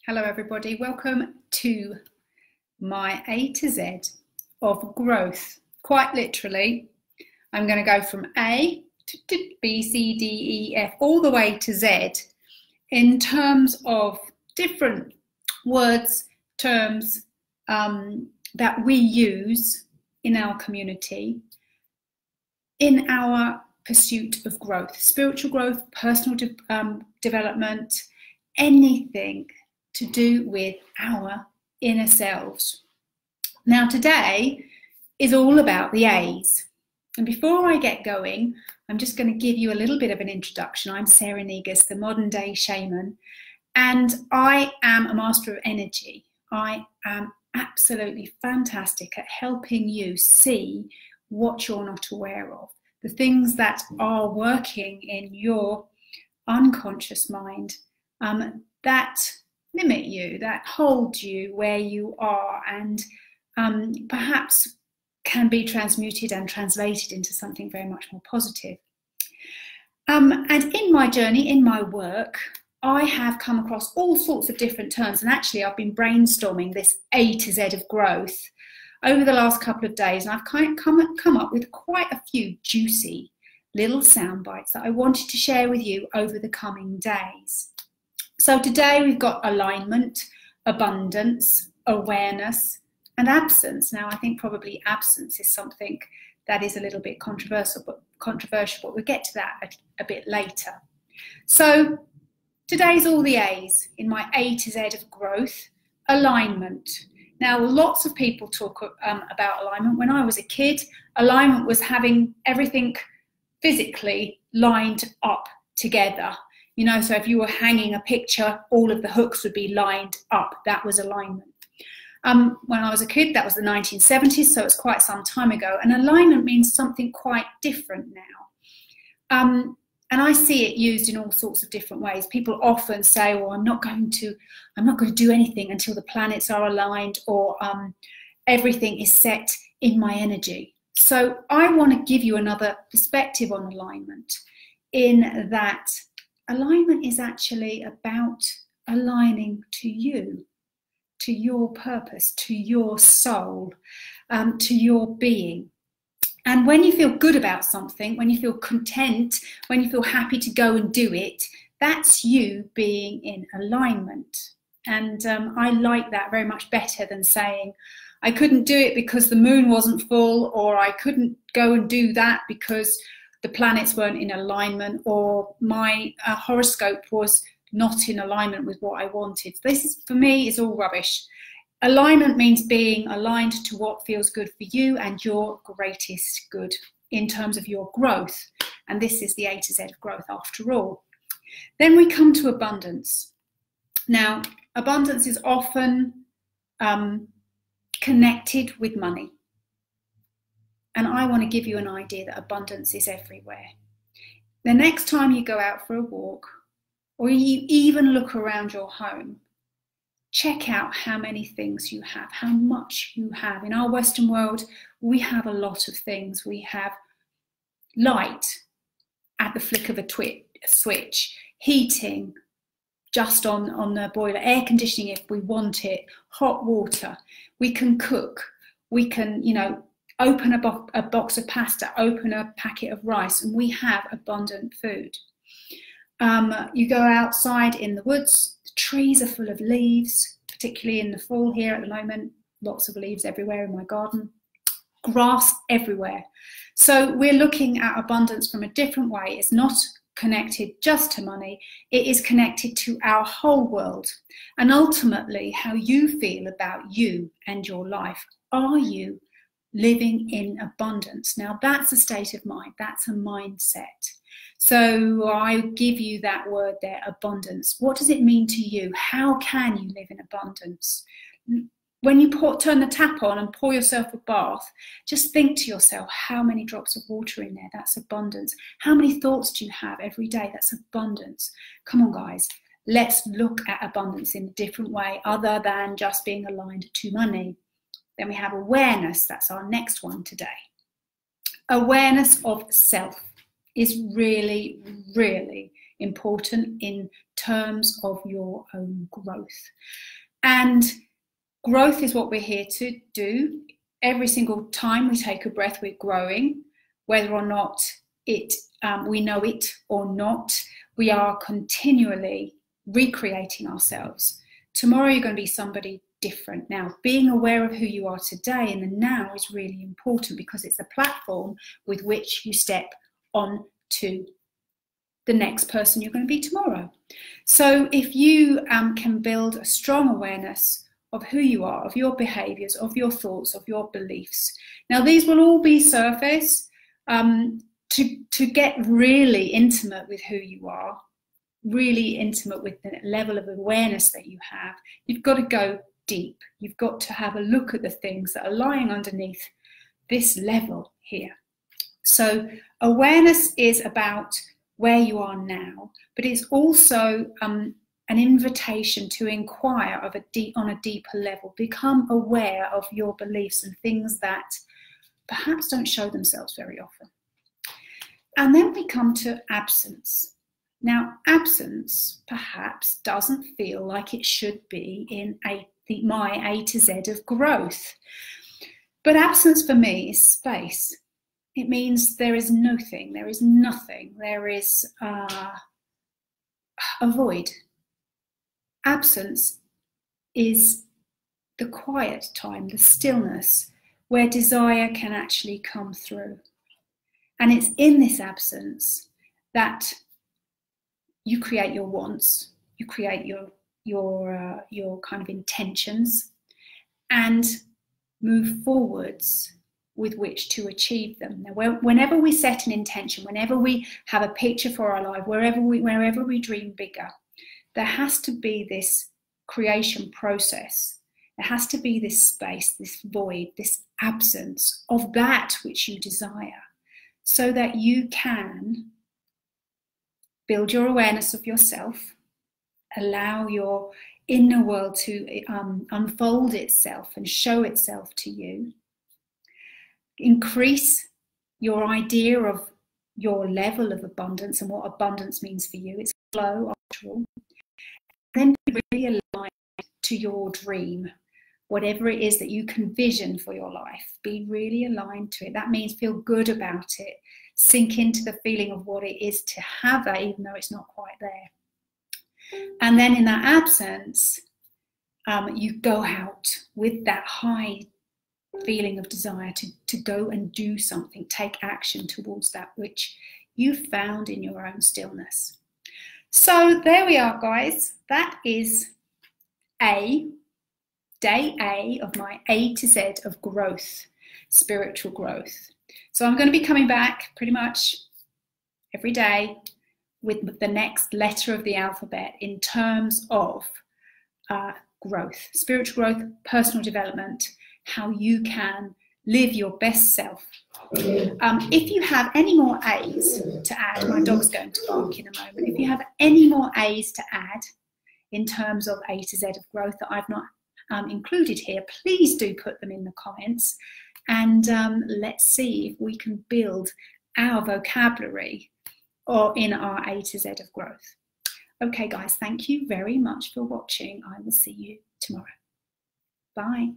Hello everybody, welcome to my A to Z of growth. Quite literally, I'm going to go from A to B, C, D, E, F, all the way to Z in terms of different words, terms that we use in our community, in our pursuit of growth, spiritual growth, personal development, anything to do with our inner selves. Now today is all about the A's. And before I get going, I'm just going to give you a little bit of an introduction. I'm Sarah Negus, the Modern Day Shaman, and I am a master of energy. I am absolutely fantastic at helping you see what you're not aware of, the things that are working in your unconscious mind that limit you, that hold you where you are, and perhaps can be transmuted and translated into something very much more positive. And in my journey, in my work, I have come across all sorts of different terms, and actually I've been brainstorming this A to Z of growth over the last couple of days, and I've kind of come up with quite a few juicy little sound bites that I wanted to share with you over the coming days. So today we've got alignment, abundance, awareness, and absence. Now I think probably absence is something that is a little bit controversial, but we'll get to that a bit later. So today's all the A's in my A to Z of growth. Alignment. Now lots of people talk about alignment. When I was a kid, alignment was having everything physically lined up together. You know, so if you were hanging a picture, all of the hooks would be lined up. That was alignment. When I was a kid, that was the 1970s, so it's quite some time ago. And alignment means something quite different now. And I see it used in all sorts of different ways. People often say, well, I'm not going to do anything until the planets are aligned, or everything is set in my energy. So I want to give you another perspective on alignment, in that alignment is actually about aligning to you, to your purpose, to your soul, to your being. And when you feel good about something, when you feel content, when you feel happy to go and do it, that's you being in alignment. And I like that very much better than saying, I couldn't do it because the moon wasn't full, or I couldn't go and do that because the planets weren't in alignment, or my horoscope was not in alignment with what I wanted. This is, for me, is all rubbish. Alignment means being aligned to what feels good for you and your greatest good in terms of your growth. And this is the A to Z of growth after all. Then we come to abundance. Now, abundance is often connected with money. And I want to give you an idea that abundance is everywhere. The next time you go out for a walk, or you even look around your home, check out how many things you have, how much you have. In our Western world, we have a lot of things. We have light at the flick of a switch, heating just on the boiler, air conditioning if we want it, hot water. We can cook. We can, open a box of pasta, open a packet of rice, and we have abundant food. You go outside in the woods, the trees are full of leaves, particularly in the fall here at the moment, lots of leaves everywhere in my garden, grass everywhere. So we're looking at abundance from a different way. It's not connected just to money, it is connected to our whole world, and ultimately how you feel about you and your life. Are you living in abundance? Now that's a state of mind, that's a mindset. So I give you that word there, abundance. What does it mean to you? How can you live in abundance? When you turn the tap on and pour yourself a bath, just think to yourself, how many drops of water in there? That's abundance. How many thoughts do you have every day? That's abundance. Come on, guys. Let's look at abundance in a different way other than just being aligned to money. Then we have awareness. That's our next one today. Awareness of self is really, really important in terms of your own growth. And growth is what we're here to do. Every single time we take a breath, we're growing, whether or not we know it or not. We are continually recreating ourselves. Tomorrow you're going to be somebody different. Now, being aware of who you are today in the now is really important, because it's a platform with which you step on to the next person you're going to be tomorrow. So if you can build a strong awareness of who you are, of your behaviors, of your thoughts, of your beliefs. Now, these will all be surface. To get really intimate with who you are, really intimate with the level of awareness that you have, you've got to go deep. You've got to have a look at the things that are lying underneath this level here. So awareness is about where you are now, but it's also an invitation to inquire on a deeper level. Become aware of your beliefs and things that perhaps don't show themselves very often. And then we come to absence. Now, absence perhaps doesn't feel like it should be in my A to Z of growth. But absence for me is space. It means there is nothing, there is nothing, there is a void. Absence is the quiet time, the stillness, where desire can actually come through. And it's in this absence that you create your wants, you create your kind of intentions, and move forwards with which to achieve them. Now, whenever we set an intention, whenever we have a picture for our life, wherever we dream bigger, there has to be this creation process. There has to be this space, this void, this absence of that which you desire, so that you can build your awareness of yourself, allow your inner world to unfold itself and show itself to you, increase your idea of your level of abundance and what abundance means for you. It's flow, after all. Then be really aligned to your dream, whatever it is that you can vision for your life. Be really aligned to it. That means feel good about it. Sink into the feeling of what it is to have that, even though it's not quite there. And then in that absence, you go out with that high feeling of desire to go and do something, take action towards that which you found in your own stillness. So there we are, guys. That is day A of my A to Z of growth, spiritual growth. So I'm going to be coming back pretty much every day with the next letter of the alphabet in terms of growth, spiritual growth, personal development, how you can live your best self. If you have any more A's to add, my dog's going to bark in a moment. If you have any more A's to add in terms of A to Z of growth that I've not included here, please do put them in the comments, and let's see if we can build our vocabulary or in our A to Z of growth. Okay, guys, thank you very much for watching. I will see you tomorrow. Bye.